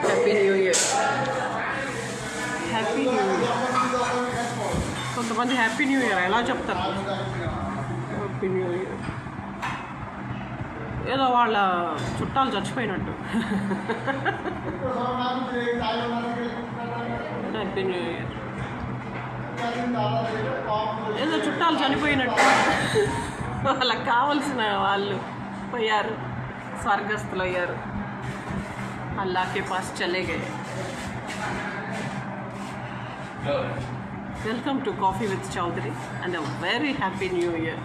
Happy new year. Happy new year. కొంతమంది happy new year ఎలా చెప్తారు? హ్యాపీ న్యూ ఇయర్ ఏదో వాళ్ళ చుట్టాలు చచ్చిపోయినట్టు. హ్యాపీ న్యూ ఇయర్ ఏదో చుట్టాలు చనిపోయినట్టు. వాళ్ళకి కావలసిన వాళ్ళు పోయారు, స్వర్గస్థులు అయ్యారు, అల్లా కే పాస్ చలే గయే. Welcome to coffee with Chaudhary and a very happy new year.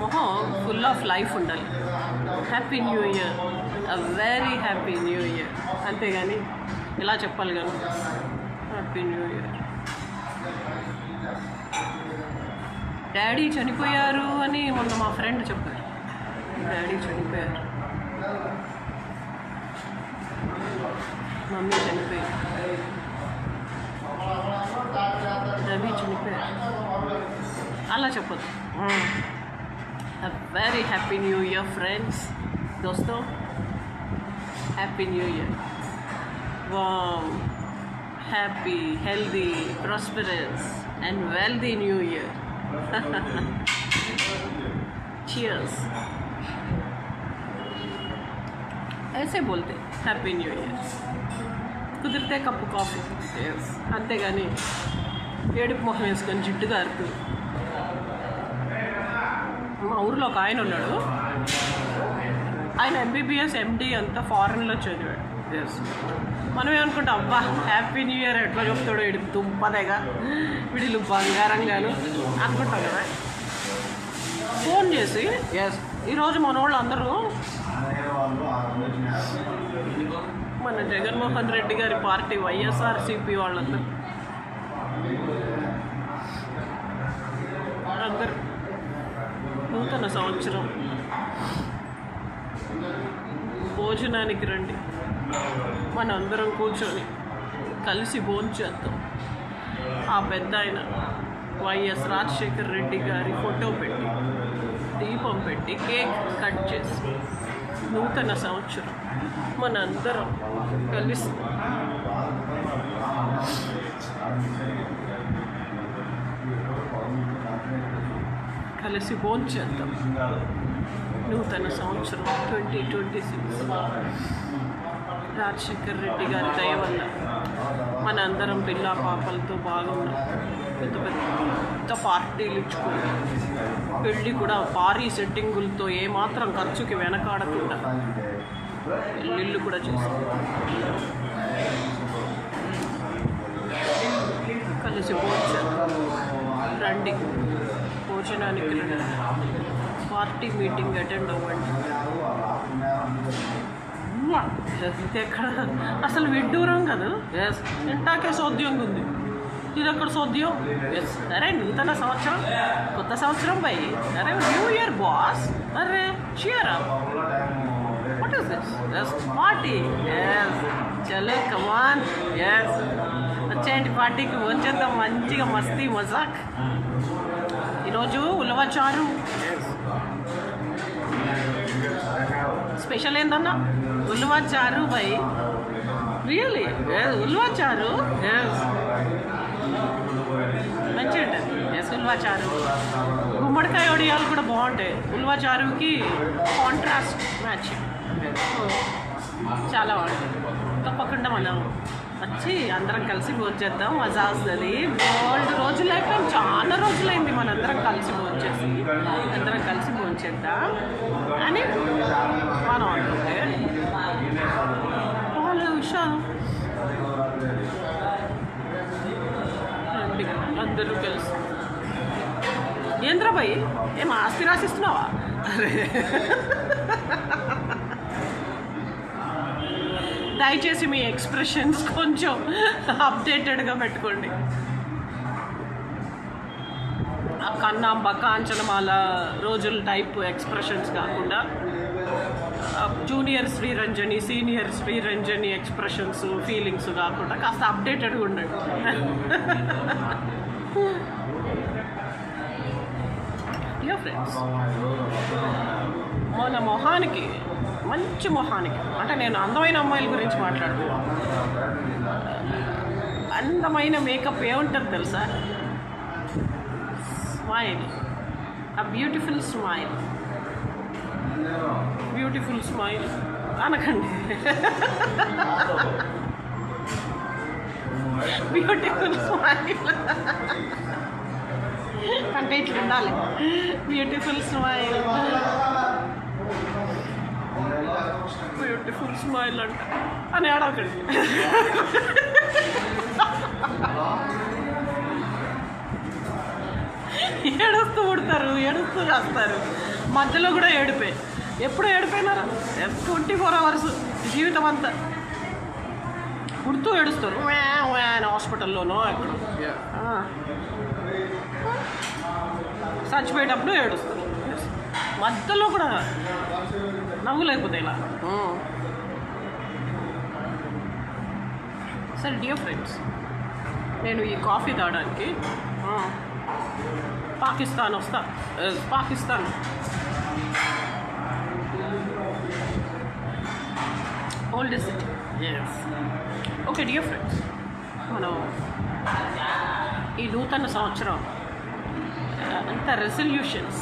మొహం ఫుల్ ఆఫ్ లైఫ్ ఉండాలి. Happy new year, a very happy new year, అంతేగాని ఇలా చెప్పాలి కానీ హ్యాపీ న్యూ ఇయర్. డాడీ చనిపోయారు అని మొన్న మా ఫ్రెండ్ చెప్పారు. డాడీ చనిపోయారు, మమ్మీ చనిపోయారు, రవి చనిపోయారు, అలా చెప్పదు. A very happy new year friends, दोस्तों, happy new year. Wow, happy, healthy, prosperous and wealthy new year. Cheers. ऐसे बोलते हैप्पी न्यू ईयर. కుదిరితే కప్పు కాఫీ, అంతేగాని ఏడుపు మొహం వేసుకొని జిడ్డు గారుతూ. మా ఊరిలో ఒక ఆయన ఉన్నాడు, ఆయన ఎంబీబీఎస్ ఎండి అంతా ఫారెన్లో చదివాడు. మనం ఏమనుకుంటాం, అబ్బా హ్యాపీ న్యూ ఇయర్ ఎట్లా చెప్తాడో, వీడి దుంపదేగా, వీడిలు బంగారంగాను అనుకుంటాం కదా. ఫోన్ చేసి ఈరోజు మన వాళ్ళు అందరూ మన జగన్మోహన్ రెడ్డి గారి పార్టీ వైఎస్ఆర్సీపీ వాళ్ళందరూ అందరూ నూతన సంవత్సరం భోజనానికి రండి, మనందరం కూర్చొని కలిసి భోంచేద్దాం. ఆ పెద్ద ఆయన వైఎస్ రాజశేఖర్ రెడ్డి గారి ఫోటో పెట్టి, దీపం పెట్టి, కేక్ కట్ చేసి నూతన సంవత్సరం మనందరం కలిసి కలిసి భోంచేద్దాం. నూతన సంవత్సరం 2026 రాజశేఖర్ రెడ్డి గారి దయ వల్ల మన అందరం పిల్ల పాపలతో బాగున్నాం. పెద్ద పెద్ద పార్టీలు ఇచ్చుకుని పెళ్ళి కూడా భారీ సెట్టింగులతో ఏమాత్రం ఖర్చుకి వెనకాడకుండా పెళ్ళిళ్ళు కూడా చేస్తాం. కలిసి భోంచేద్దాం రండి, భోజనానికి రండి, పార్టీ మీటింగ్ అటెండ్ అవ్వండి. ఎక్కడ అసలు విడ్డూరం కదా, ఇంటాకే సోద్యం ఉంది, ఇది ఎక్కడ సోద్యం. అరే నూతన సంవత్సరం, కొత్త సంవత్సరం పై, అరే న్యూ ఇయర్ బాస్, అరే cheer up, what is this? Party, చలో కమాన్, వచ్చేయండి పార్టీకి, వచ్చేద్దాం మంచిగా మస్తీ మజాక్. ఈరోజు ఉలవచారు స్పెషల్. ఏందన్నా ఉలవచారు బై, రియలీ ఉలవచారు మంచిగా ఉంటుంది. ఉలవచారు, గుమ్మడికాయ వడియాలు కూడా బాగుంటాయి. ఉలవచారుకి కాంట్రాస్ట్ మ్యాచ్ చాలా బాగుంటుంది. తప్పకుండా మనం వచ్చి అందరం కలిసి భోంచేద్దాం, మజా వస్తుంది. బోల్డ్ రోజులు అయిపోయింది, చాలా రోజులైంది మనందరం కలిసి భోంచేసి, అందరం కలిసి భోంచేద్దాం అని మనం అనుకుంటే వాళ్ళ విషయాలు అందరూ కలిసి. ఏంద్రబాయి ఏం ఆస్తి రాసిస్తున్నావా? దయచేసి మీ ఎక్స్ప్రెషన్స్ కొంచెం అప్డేటెడ్గా పెట్టుకోండి. కన్నాంబ కాంచనమాల రోజుల టైప్ ఎక్స్ప్రెషన్స్ కాకుండా junior Sriranjani, senior Sriranjani expressions, feelings కాకుండా కాస్త అప్డేటెడ్గా ఉండండి. డియర్ ఫ్రెండ్స్, మన మొహానికి, మంచి మొహానికి, అంటే నేను అందమైన అమ్మాయిల గురించి మాట్లాడుతున్నాను. అందమైన మేకప్ ఏముంటుంది తెలుసా? స్మైల్, ఆ బ్యూటిఫుల్ స్మైల్. బ్యూటిఫుల్ స్మైల్ అనకండి, బ్యూటిఫుల్ స్మైల్ అంటే ఇట్లా ఉండాలి. బ్యూటిఫుల్ స్మైల్, బ్యూటిఫుల్ స్మైల్ అంట అని అడగండి. ఏడుస్తూ పుడతారు, ఏడుస్తూ చేస్తారు, మధ్యలో కూడా ఏడిపే. ఎప్పుడు ఏడిపోయినారు? 24 hours జీవితం అంతా పుడుతూ ఏడుస్తారు. హాస్పిటల్లోనో ఎక్కడ చచ్చిపోయేటప్పుడు ఏడుస్తారు. మధ్యలో కూడా నవ్వు లేకపోతే ఇలా. సరే డియర్ ఫ్రెండ్స్, నేను ఈ కాఫీ తాగడానికి పాకిస్తాన్ వస్తా. Pakistan oldest city. Okay dear friends, మనం ఈ నూతన సంవత్సరం అంత రెజల్యూషన్స్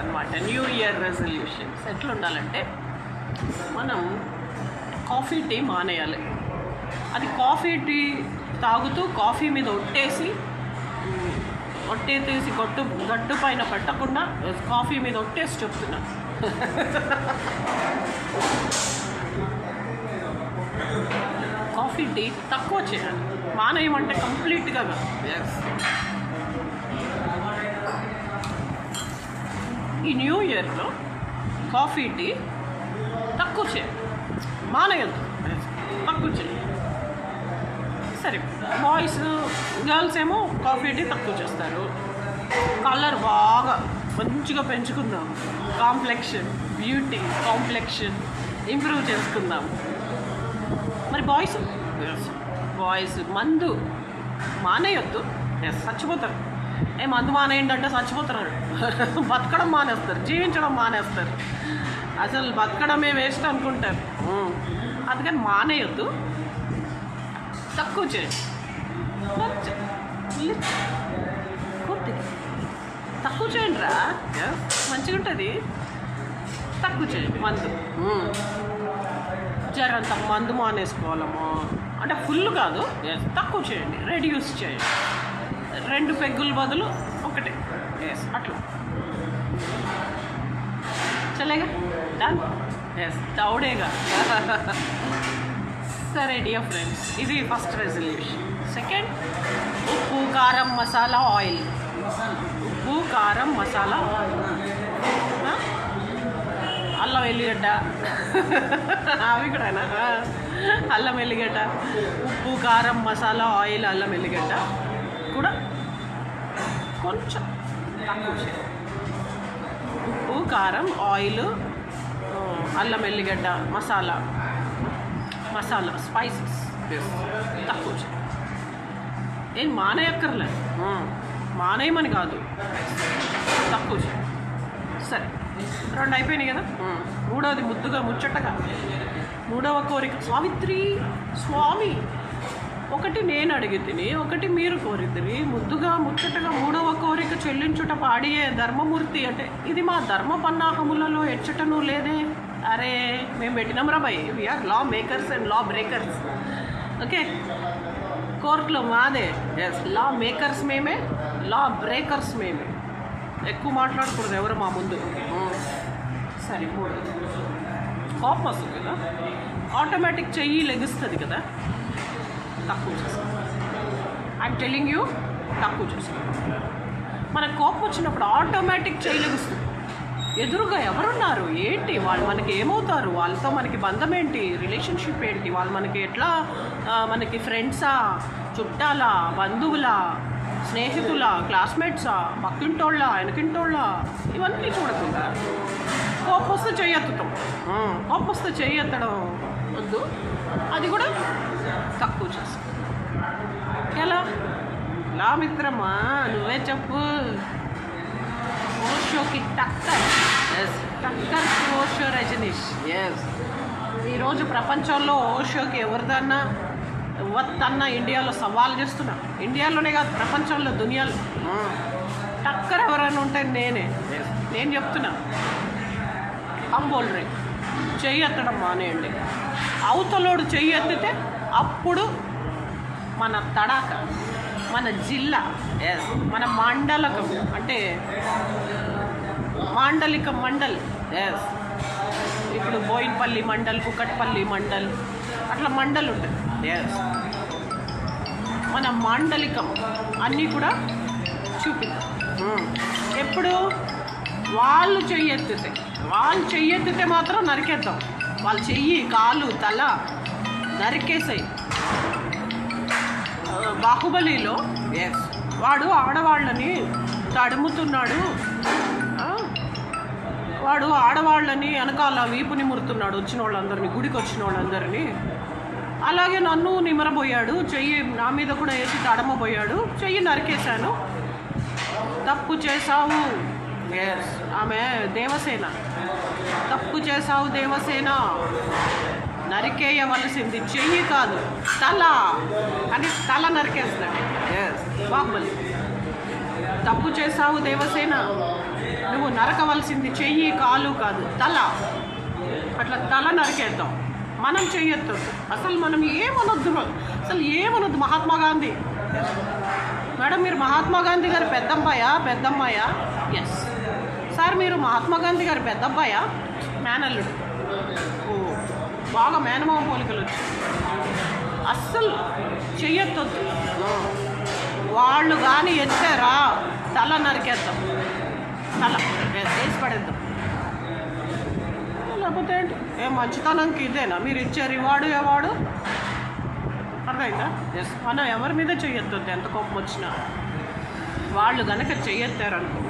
అన్నమాట. న్యూ ఇయర్ రెజల్యూషన్స్ ఎట్లా ఉండాలంటే, మనం కాఫీ టీ మానేయాలి. అది కాఫీ టీ తాగుతూ కాఫీ మీద ఒట్టేసి గట్టు పైన పెట్టకుండా కాఫీ మీద ఒట్టేసి చెప్తున్నా. కాఫీ టీ తక్కువ చేయాలి, మానేయమంటే కంప్లీట్గా. ఈ న్యూ ఇయర్లో కాఫీ టీ తక్కువ చేయాలి, మానేయద్దు, తక్కువ చేయాలి. సరే, బాయ్స్ గర్ల్స్ ఏమో కాఫీ టీ తక్కువ చేస్తారు. కలర్ బాగా మంచిగా పెంచుకుందాం, బ్యూటీ కాంప్లెక్షన్ ఇంప్రూవ్ చేసుకుందాం. మరి బాయ్స్ మందు మానేయొద్దు, చచ్చిపోతారు. మందు మానేయండి అంటే చచ్చిపోతారు. బతకడం మానేస్తారు, జీవించడం మానేస్తారు. అసలు బతకడమే వేస్ట్ అనుకుంటారు. అందుకని మానేయొద్దు, తక్కువ చేయండి. కొద్దిగా తక్కువ చేయండి రా, మంచిగా ఉంటుంది. తక్కువ చేయండి మందు. జరంత మందు మానేసుకోవాలమ్మా అంటే ఫుల్ కాదు, తక్కువ చేయండి, రెడ్యూస్ చేయండి. 2 పెగ్గుల బదులు 1 అట్లా. చలేగా డన్. తౌడేగా. సరే డియర్ ఫ్రెండ్స్, ఇది ఫస్ట్ రెజల్యూషన్. సెకండ్, ఉప్పు కారం మసాలా ఆయిల్. ఉప్పు కారం మసాలా, అల్లం వెల్లిగడ్డ, అవి కూడానా? అల్లం వెల్లిగడ్డ, ఉప్పు కారం మసాలా ఆయిల్, అల్లం వెల్లిగడ్డ కూడా కొంచెం తక్కువ చేయాలి. ఉప్పు కారం ఆయిల్, అల్లం వెల్లిగడ్డ, మసాలా స్పైసెస్ తక్కువ చేయాలి. ఏం మానేయక్కర్లేదు, మానేయమని కాదు, తక్కువ చేయాలి. సరే, 2 అయిపోయినాయి కదా. 3వది ముద్దుగా ముచ్చటగా, 3వ కోరిక. సావిత్రి స్వామి, 1 నేను అడిగి తిని, 1 మీరు కోరితిరి. ముద్దుగా ముచ్చటగా 3వ కోరిక చెల్లించుట పాడియే ధర్మమూర్తి అంటే ఇది మా ధర్మ పన్నాహములలో ఎచ్చటను లేదే. అరే మేము పెట్టినాం రా భయ్, we are law makers and law breakers. Okay, కోర్టులో మాదే. లా మేకర్స్ మేమే, లా బ్రేకర్స్ మేమే. ఎక్కువ మాట్లాడకూడదు ఎవరు మా ముందు. సరే, 3 కోపం వస్తుంది కదా, ఆటోమేటిక్ చెయ్యి లెగుస్తుంది కదా, తక్కువ చేస్తాం. ఐఎమ్ టెలింగ్ యూ, తక్కువ చేస్తాం. మనకు కోపం వచ్చినప్పుడు ఆటోమేటిక్ చెయ్యి లెగుస్తుంది. ఎదురుగా ఎవరున్నారు, ఏంటి వాళ్ళు, మనకి ఏమవుతారు, వాళ్ళతో మనకి బంధం ఏంటి, రిలేషన్షిప్ ఏంటి, వాళ్ళు మనకి ఎట్లా, మనకి ఫ్రెండ్సా, చుట్టాలా, బంధువులా, స్నేహితుల, క్లాస్మేట్సా, పక్కింటోళ్ళ, వెనకింటోళ్ళ, ఇవన్నీ చూడకుండా కోపం వస్తే చెయ్యెత్తుతాం. కోపం వస్తే చెయ్యెత్తడం వద్దు, అది కూడా తక్కువ చేస్తాం. ఎలా మిత్రమా, నువ్వే చెప్పు. మనకి టక్కర్ ఓషో రజనీష్. ఈరోజు ప్రపంచంలో ఓషోకి ఎవరిదన్నా ఇండియాలో సవాల్ చేస్తున్నా. ఇండియాలోనే కాదు, ప్రపంచంలో, దునియాలో టక్కర్ ఎవరైనా ఉంటే నేను చెప్తున్నా. అంబోల్ రే చెయ్యి ఎత్తడం మానేయండి. అవతలోడు చెయ్యి ఎత్తితే అప్పుడు మన తడాక, మన జిల్లా, మన మండలకం, అంటే మాండలికం మండల్. ఇప్పుడు బోయిన్పల్లి మండల్, కుకట్పల్లి మండల్, అట్లా మండల్ ఉంటుంది. మన మాండలికం అన్నీ కూడా చూపిద్దాం. ఎప్పుడు వాళ్ళు చెయ్యెత్తితే మాత్రం నరికేద్దాం. వాళ్ళు చెయ్యి, కాలు, తల నరికేసాయి. బాహుబలిలో వాడు ఆడవాళ్ళని తడుముతున్నాడు, వాడు ఆడవాళ్ళని వెనకాల వీపుని మురుతున్నాడు, వచ్చిన వాళ్ళందరినీ, గుడికి వచ్చిన వాళ్ళందరినీ. అలాగే నన్ను నిమరబోయాడు, చెయ్యి నా మీద కూడా వేసి తడమబోయాడు, చెయ్యి నరికేశాను. తప్పు చేశావు. ఆమె దేవసేన. తప్పు చేశావు దేవసేన, నరికేయవలసింది చెయ్యి కాదు తల అని తల నరికేస్తాడు బాహుబలి. తప్పు చేశావు దేవసేన, నువ్వు నరకవలసింది చెయ్యి, కాలు కాదు తల. అట్లా తల నరికేద్దాం. మనం చెయ్యొద్దు. అసలు మనం ఏమనొద్దు. మహాత్మా గాంధీ మేడం, మీరు మహాత్మా గాంధీ గారి పెద్దమ్మాయా? ఎస్ సార్, మీరు మహాత్మా గాంధీ గారి పెద్దబ్బాయా? మేనల్లుడు. ఓ, బాగా మేనమామ పోలికలు వచ్చాయి. అస్సలు చెయ్యొద్దు. వాళ్ళు కానీ ఎత్తారా తల నరికేద్దాం, తల వేసి పడేద్దాం. లేకపోతే ఏంటి, మంచితనంకి ఇదేనా మీరు ఇచ్చే రివార్డు? అర్థమైందా? మనం ఎవరి మీద చెయ్యొద్దు, ఎంత కోపం వచ్చినా. వాళ్ళు కనుక చెయ్యెత్తారనుకో,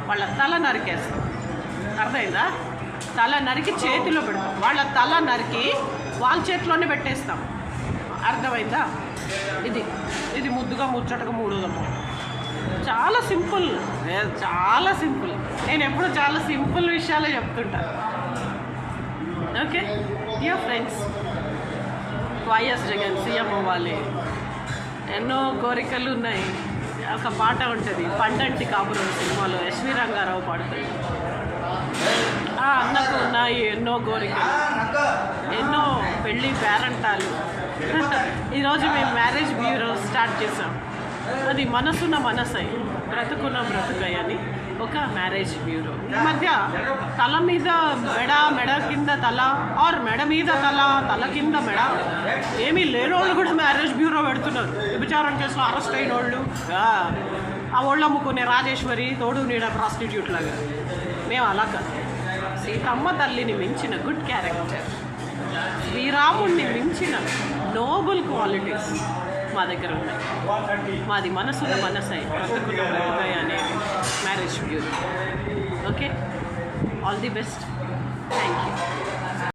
వాళ్ళ తల నరికేస్తాం. అర్థమైందా? తల నరికి చేతిలో పెడతాం, వాళ్ళ తల నరికి వాళ్ళ చేతిలోనే పెట్టేస్తాం. అర్థమైందా? ఇది ముద్దుగా ముచ్చటగా మూడోదమ్మ. చాలా సింపుల్. నేను ఎప్పుడు చాలా సింపుల్ విషయాలే చెప్తుంటా. Okay dear friends, YS Jagan CM అవ్వాలి, ఎన్నో కోరికలు ఉన్నాయి. ఒక పాట ఉంటుంది, పండంటి కాపురం సినిమాలో ఎస్వి రంగారావు పాడుతుంది. అన్నకు ఉన్నాయి ఎన్నో కోరికలు, ఎన్నో పెళ్ళి పేరంటాలు. ఈరోజు మేము మ్యారేజ్ బ్యూరో స్టార్ట్ చేసాం. అది మనసున్న మనసై, బ్రతుకున్న బ్రతుకై అని ఒక మ్యారేజ్ బ్యూరో. ఈ మధ్య తల మీద మెడ కింద తల, ఆర్ మెడ మీద తల కింద మెడ ఏమీ లేనోళ్ళు కూడా మ్యారేజ్ బ్యూరో పెడుతున్నారు. వ్యభిచారం కేసులో అరెస్ట్ అయిన వాళ్ళు, ఆ వాళ్ళు అమ్ముకునే రాజేశ్వరి, తోడు నీడ ప్రాస్టిట్యూట్ లాగా. మేము అలా కాదు. సీతమ్మ తల్లిని మించిన గుడ్ క్యారెక్టర్, శ్రీరాముడిని మించిన నోబుల్ క్వాలిటీస్ మా దగ్గర ఉన్నాయి. మాది మనసున్న మనసై, బ్రతుకున్న బ్రతుకై అనే marriage bureau. Okay, all the best. Thank you.